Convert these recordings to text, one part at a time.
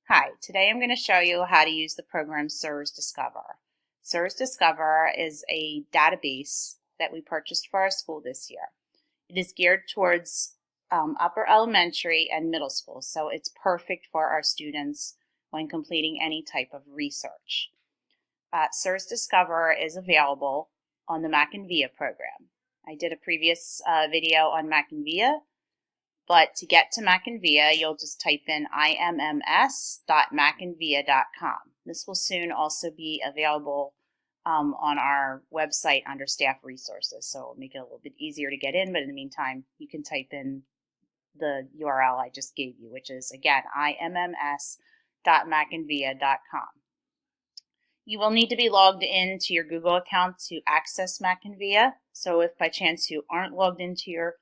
Hi, today I'm going to show you how to use the program SIRS Discover. SIRS Discover is a database that we purchased for our school this year. It is geared towards upper elementary and middle school, so it's perfect for our students when completing any type of research. SIRS Discover is available on the Mac and VIA program. I did a previous video on Mac and VIA. But to get to Mac and VIA, you'll just type in imms.macandvia.com. This will soon also be available on our website under staff resources. So it'll make it a little bit easier to get in, but in the meantime, you can type in the URL I just gave you, which is, again, imms.macandvia.com. You will need to be logged into your Google account to access Mac and VIA. So if by chance you aren't logged into your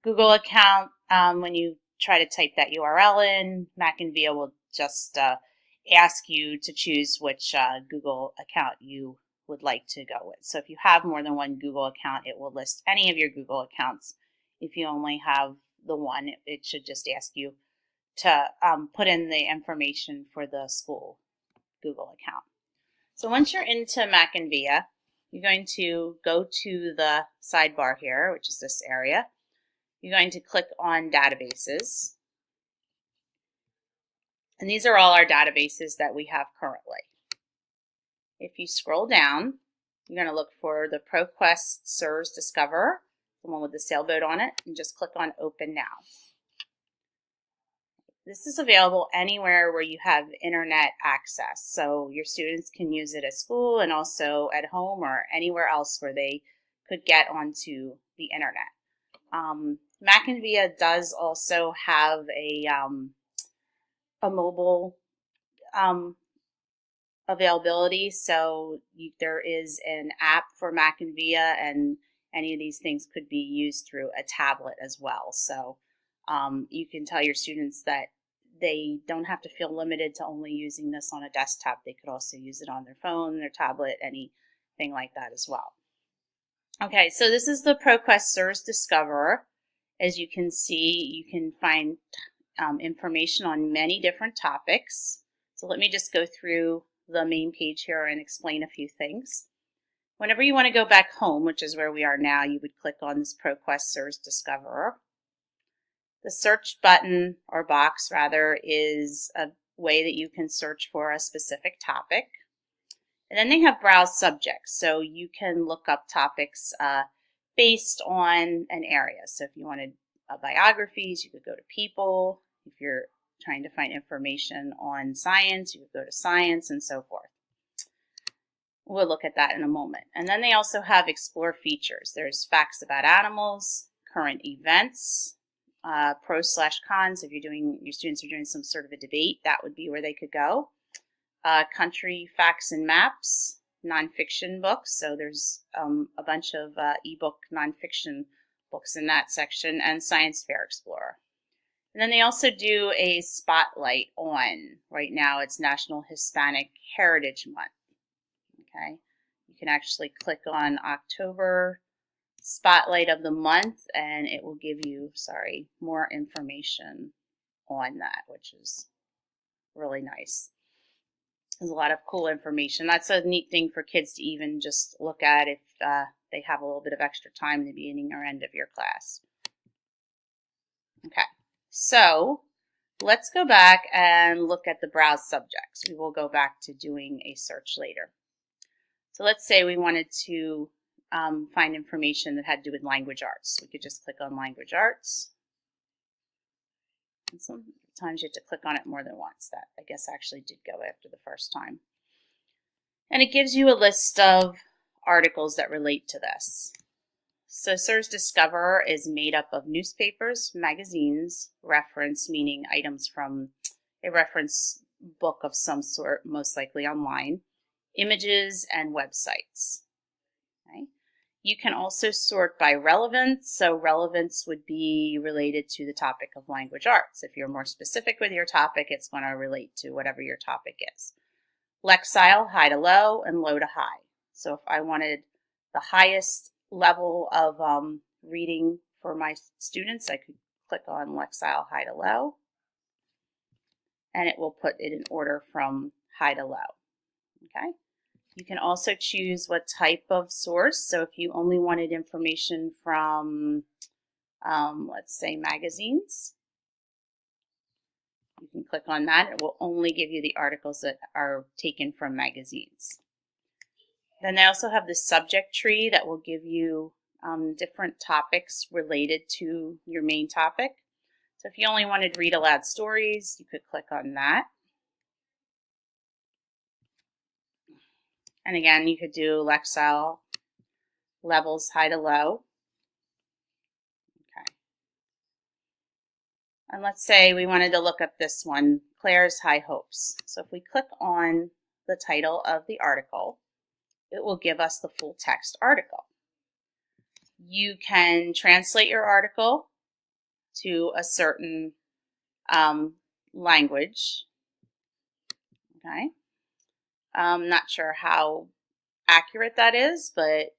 Google account, when you try to type that URL in, Mac and VIA will just ask you to choose which Google account you would like to go with. So if you have more than one Google account, it will list any of your Google accounts. If you only have the one, it should just ask you to put in the information for the school Google account. So once you're into Mac and VIA, you're going to go to the sidebar here, which is this area. You're going to click on databases. And these are all our databases that we have currently. If you scroll down, you're going to look for the ProQuest SIRS Discover, the one with the sailboat on it, and just click on Open Now. This is available anywhere where you have internet access. So your students can use it at school and also at home or anywhere else where they could get onto the internet. Mac and VIA does also have a mobile availability, so there is an app for Mac and VIA, and any of these things could be used through a tablet as well. So you can tell your students that they don't have to feel limited to only using this on a desktop. They could also use it on their phone, their tablet, anything like that as well. Okay, so this is the ProQuest SIRS Discoverer. As you can see, you can find information on many different topics. So let me just go through the main page here and explain a few things. Whenever you want to go back home, which is where we are now, you would click on this ProQuest SIRS Discoverer. The search button, or box rather, is a way that you can search for a specific topic. And then they have browse subjects, so you can look up topics based on an area. So if you wanted biographies, you could go to people. If you're trying to find information on science, you could go to science, and so forth. We'll look at that in a moment. And then they also have explore features. There's facts about animals, current events, pros/cons. If your students are doing some sort of a debate, that would be where they could go. Country facts and maps, nonfiction books. So there's a bunch of ebook nonfiction books in that section, and Science Fair Explorer. And then they also do a spotlight on, right now it's National Hispanic Heritage Month. Okay, you can actually click on October Spotlight of the Month, and it will give you, more information on that, which is really nice. There's a lot of cool information. That's a neat thing for kids to even just look at if they have a little bit of extra time in the beginning or end of your class. Okay, so let's go back and look at the browse subjects. We will go back to doing a search later. So let's say we wanted to find information that had to do with language arts. We could just click on language arts. And sometimes you have to click on it more than once. That, I guess, actually did go after the first time. And it gives you a list of articles that relate to this. So SIRS Discoverer is made up of newspapers, magazines, reference, meaning items from a reference book of some sort, most likely online, images, and websites. Okay. You can also sort by relevance. So relevance would be related to the topic of language arts. If you're more specific with your topic, it's going to relate to whatever your topic is. Lexile, high to low, and low to high. So if I wanted the highest level of reading for my students, I could click on Lexile high to low. and it will put it in order from high to low. Okay. You can also choose what type of source. So if you only wanted information from, let's say, magazines, you can click on that. It will only give you the articles that are taken from magazines. Then they also have the subject tree that will give you different topics related to your main topic. So if you only wanted to read aloud stories, you could click on that. And again, you could do Lexile levels high to low. Okay. And let's say we wanted to look up this one, Claire's High Hopes. So if we click on the title of the article, it will give us the full text article. You can translate your article to a certain language. Okay. I'm not sure how accurate that is, but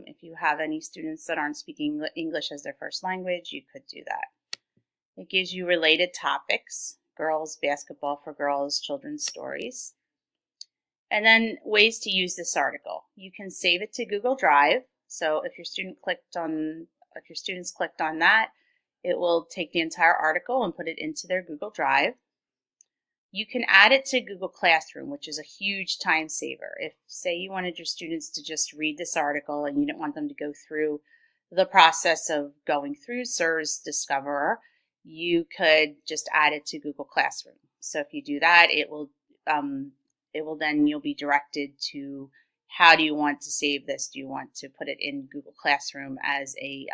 if you have any students that aren't speaking English as their first language, you could do that. It gives you related topics, girls, basketball for girls, children's stories. And then ways to use this article. You can save it to Google Drive. So if your students clicked on that, it will take the entire article and put it into their Google Drive. You can add it to Google Classroom, which is a huge time saver. If, say, you wanted your students to just read this article and you didn't want them to go through the process of going through SIRS Discoverer, you could just add it to Google Classroom. So if you do that, you'll be directed to how do you want to save this? Do you want to put it in Google Classroom as a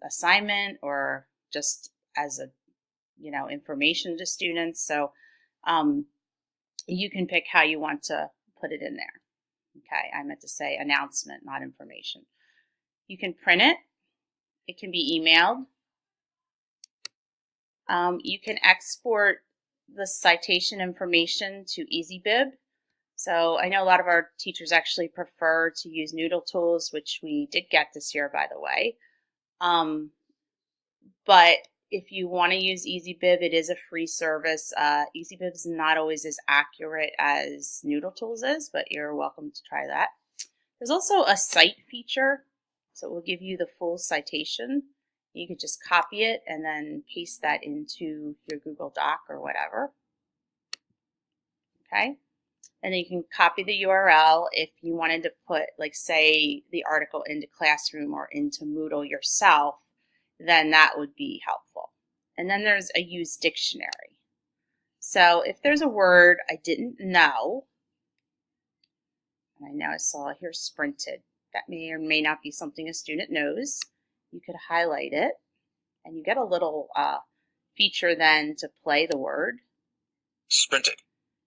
assignment, or just as a information to students? So you can pick how you want to put it in there. Okay, I meant to say announcement, not information. You can print it. It can be emailed. You can export the citation information to EasyBib. So I know a lot of our teachers actually prefer to use Noodle Tools, which we did get this year, by the way. But if you want to use EasyBib, it is a free service. EasyBib is not always as accurate as Noodle Tools is, but you're welcome to try that. There's also a cite feature, so it will give you the full citation. You could just copy it and then paste that into your Google Doc or whatever. Okay, and then you can copy the URL if you wanted to put, like, say, the article into Classroom or into Moodle yourself, then that would be helpful. And then there's a use dictionary. So if there's a word I didn't know, and I know I saw here sprinted, that may or may not be something a student knows, you could highlight it, and you get a little feature then to play the word. Sprinted.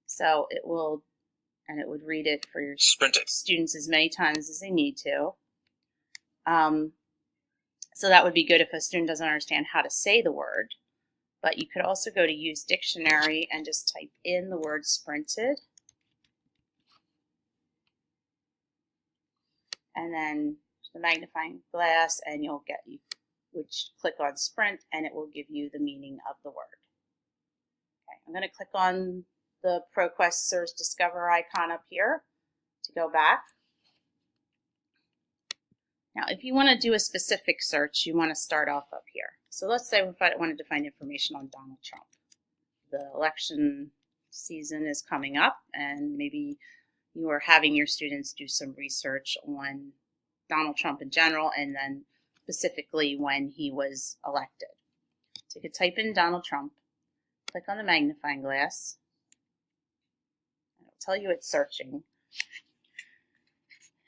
So it would read it for your Sprinted. students as many times as they need to. So that would be good if a student doesn't understand how to say the word. But you could also go to Use Dictionary and just type in the word sprinted. And then the magnifying glass, and you would click on sprint, and it will give you the meaning of the word. Okay, I'm going to click on the ProQuest SIRS Discover icon up here to go back. Now, if you want to do a specific search, you want to start off up here. So let's say if I wanted to find information on Donald Trump. The election season is coming up, and maybe you are having your students do some research on Donald Trump in general, and then specifically when he was elected. So you could type in Donald Trump, click on the magnifying glass, and it'll tell you it's searching.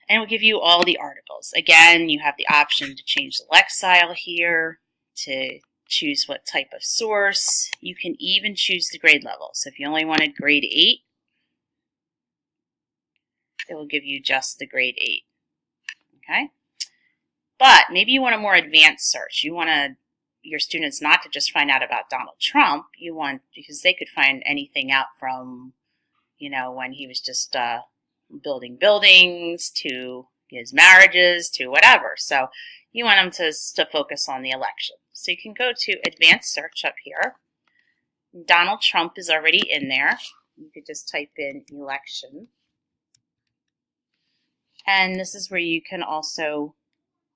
And it will give you all the articles. Again, you have the option to change the Lexile here, to choose what type of source. You can even choose the grade level. So if you only wanted grade 8, it will give you just the grade 8. Okay? But maybe you want a more advanced search. You want your students not to just find out about Donald Trump. You want, because they could find anything out from, when he was just building buildings, to his marriages, to whatever. So you want them to focus on the election. So you can go to advanced search up here. Donald Trump is already in there. You could just type in election. And this is where you can also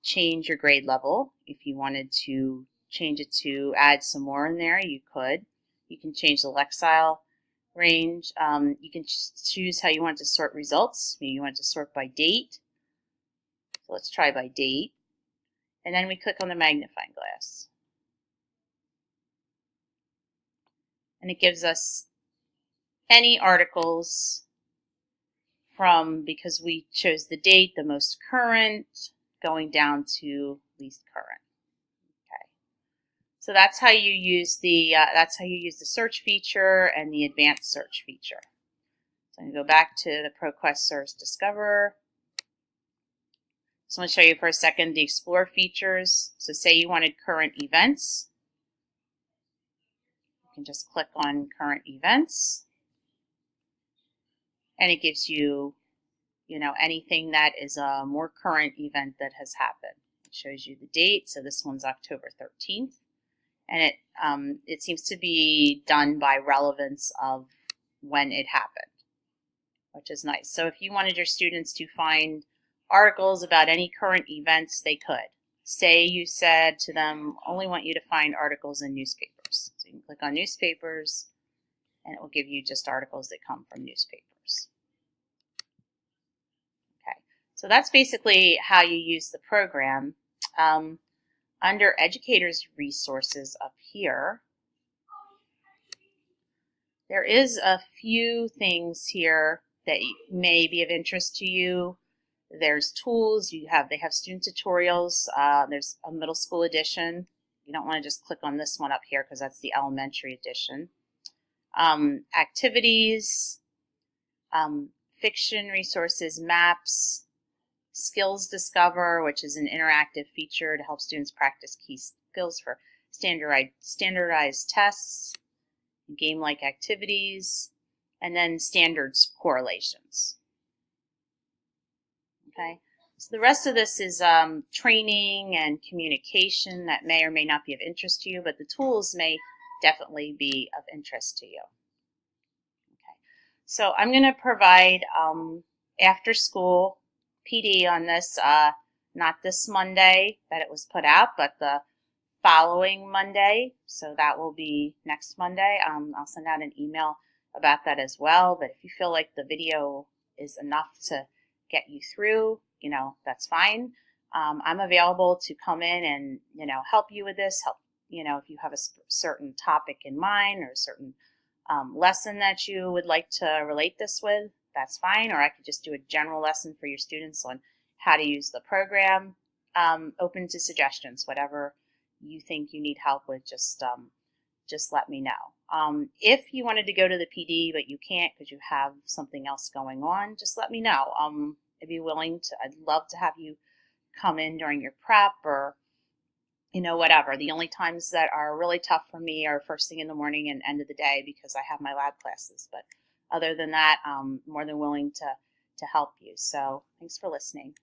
change your grade level. If you wanted to change it to add some more in there, you could. You can change the Lexile range. You can choose how you want to sort results. Maybe you want to sort by date. So let's try by date. And then we click on the magnifying glass. And it gives us any articles from, because we chose the date, the most current, going down to least current. Okay, so that's how you use the search feature and the advanced search feature. So I'm going to go back to the ProQuest Search Discoverer. So I'm going to show you for a second the Explore features. So say you wanted current events. You can just click on current events. And it gives you, anything that is a more current event that has happened. It shows you the date. So this one's October 13th. And it seems to be done by relevance of when it happened, which is nice. So if you wanted your students to find articles about any current events, they could. Say you said to them, only want you to find articles in newspapers. So you can click on newspapers, and it will give you just articles that come from newspapers. Okay, so that's basically how you use the program. Under Educators Resources up here, there is a few things here that may be of interest to you. There's tools. They have student tutorials. There's a middle school edition. You don't want to just click on this one up here because that's the elementary edition. Activities, fiction resources, maps, Skills Discover, which is an interactive feature to help students practice key skills for standardized tests, game-like activities, and then standards correlations. Okay, so the rest of this is training and communication that may or may not be of interest to you, but the tools may definitely be of interest to you. Okay, so I'm going to provide after school PD on this, not this Monday that it was put out, but the following Monday. So that will be next Monday. I'll send out an email about that as well. But if you feel like the video is enough to get you through, that's fine. I'm available to come in and, help you with this. If you have a certain topic in mind or a certain lesson that you would like to relate this with, that's fine. Or I could just do a general lesson for your students on how to use the program. Open to suggestions, whatever you think you need help with, just let me know. If you wanted to go to the PD but you can't because you have something else going on, just let me know. I'd be willing to. I'd love to have you come in during your prep or whatever. The only times that are really tough for me are first thing in the morning and end of the day because I have my lab classes. But other than that, I'm more than willing to help you. So thanks for listening.